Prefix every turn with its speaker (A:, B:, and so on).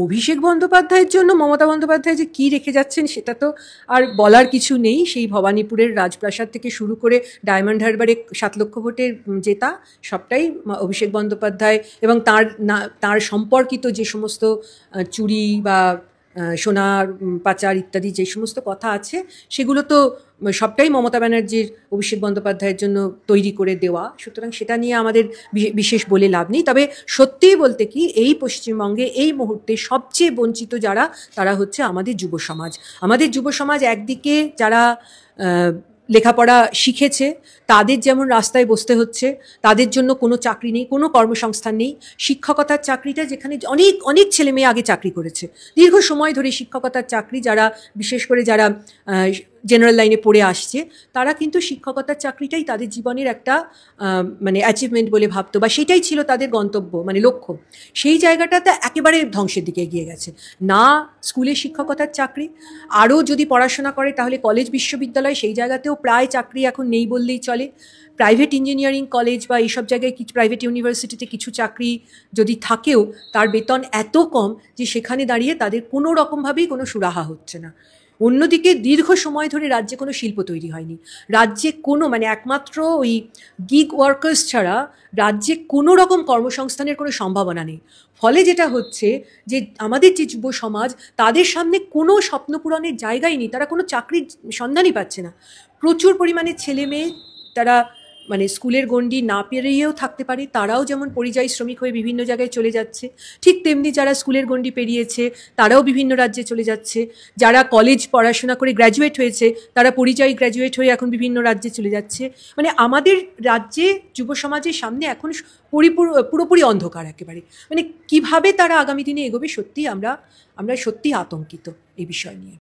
A: অভিষেক বন্দ্যোপাধ্যায়ের জন্য মমতা বন্দ্যোপাধ্যায় যে কী রেখে যাচ্ছেন সেটা তো আর বলার কিছু নেই। সেই ভবানীপুরের রাজপ্রাসাদ থেকে শুরু করে ডায়মন্ড হারবারে 7 লক্ষ ভোটের জেতা সবটাই অভিষেক বন্দ্যোপাধ্যায় এবং তার সম্পর্কিত যে সমস্ত চুরি বা সোনার পাচার ইত্যাদি যে সমস্ত কথা আছে সেগুলো তো সবটাই মমতা ব্যানার্জির অভিষেক বন্দ্যোপাধ্যায়ের জন্য তৈরি করে দেওয়া। সুতরাং সেটা নিয়ে আমাদের বিশেষ বলে লাভ নেই। তবে সত্যিই বলতে কি এই পশ্চিমবঙ্গে এই মুহূর্তে সবচেয়ে বঞ্চিত যারা তারা হচ্ছে আমাদের যুব সমাজ। আমাদের যুব সমাজ একদিকে যারা লেখাপড়া শিখেছে তাদের যেমন রাস্তায় বসতে হচ্ছে, তাদের জন্য কোনো চাকরি নেই, কোনো কর্মসংস্থান নেই। শিক্ষকতার চাকরিটা যেখানে অনেক অনেক ছেলে মেয়ে আগে চাকরি করেছে, দীর্ঘ সময় ধরে শিক্ষকতার চাকরি, যারা বিশেষ করে যারা জেনারেল লাইনে পড়ে আসছে তারা কিন্তু শিক্ষকতার চাকরিটাই তাদের জীবনের একটা মানে অ্যাচিভমেন্ট বলে ভাবতো, বা সেটাই ছিল তাদের গন্তব্য মানে লক্ষ্য। সেই জায়গাটাতে একেবারে ধ্বংসের দিকে এগিয়ে গেছে। না স্কুলে শিক্ষকতার চাকরি, আরও যদি পড়াশোনা করে তাহলে কলেজ বিশ্ববিদ্যালয়, সেই জায়গাতেও প্রায় চাকরি এখন নেই বললেই চলে। প্রাইভেট ইঞ্জিনিয়ারিং কলেজ বা এইসব জায়গায় কিছু প্রাইভেট ইউনিভার্সিটিতে কিছু চাকরি যদি থাকেও তার বেতন এত কম যে সেখানে দাঁড়িয়ে তাদের কোনো রকমভাবেই কোনো সুরাহা হচ্ছে না। অন্যদিকে দীর্ঘ সময় ধরে রাজ্যে কোনো শিল্প তৈরি হয়নি, রাজ্যে কোনো মানে একমাত্র ওই গিগ ওয়ার্কার্স ছাড়া রাজ্যে কোনো রকম কর্মসংস্থানের কোনো সম্ভাবনা নেই। ফলে যেটা হচ্ছে যে আমাদের যে যুব সমাজ তাদের সামনে কোনো স্বপ্ন পূরণের জায়গাই নেই, তারা কোনো চাকরির সন্ধানই পাচ্ছে না। প্রচুর পরিমাণে ছেলে মেয়ে তারা মানে স্কুলের গণ্ডি না পেরিয়েও থাকতে পারে, তারাও যেমন পরিযায়ী শ্রমিক হয়ে বিভিন্ন জায়গায় চলে যাচ্ছে, ঠিক তেমনি যারা স্কুলের গণ্ডি পেরিয়েছে তারাও বিভিন্ন রাজ্যে চলে যাচ্ছে। যারা কলেজ পড়াশোনা করে গ্র্যাজুয়েট হয়েছে তারা পরিযায়ী গ্র্যাজুয়েট হয়ে এখন বিভিন্ন রাজ্যে চলে যাচ্ছে। মানে আমাদের রাজ্যে যুব সমাজের সামনে এখন পুরোপুরি অন্ধকার একেবারে। মানে কিভাবে তারা আগামী দিনে এগোবে সত্যি আমরা সত্যি আতঙ্কিত এই বিষয় নিয়ে।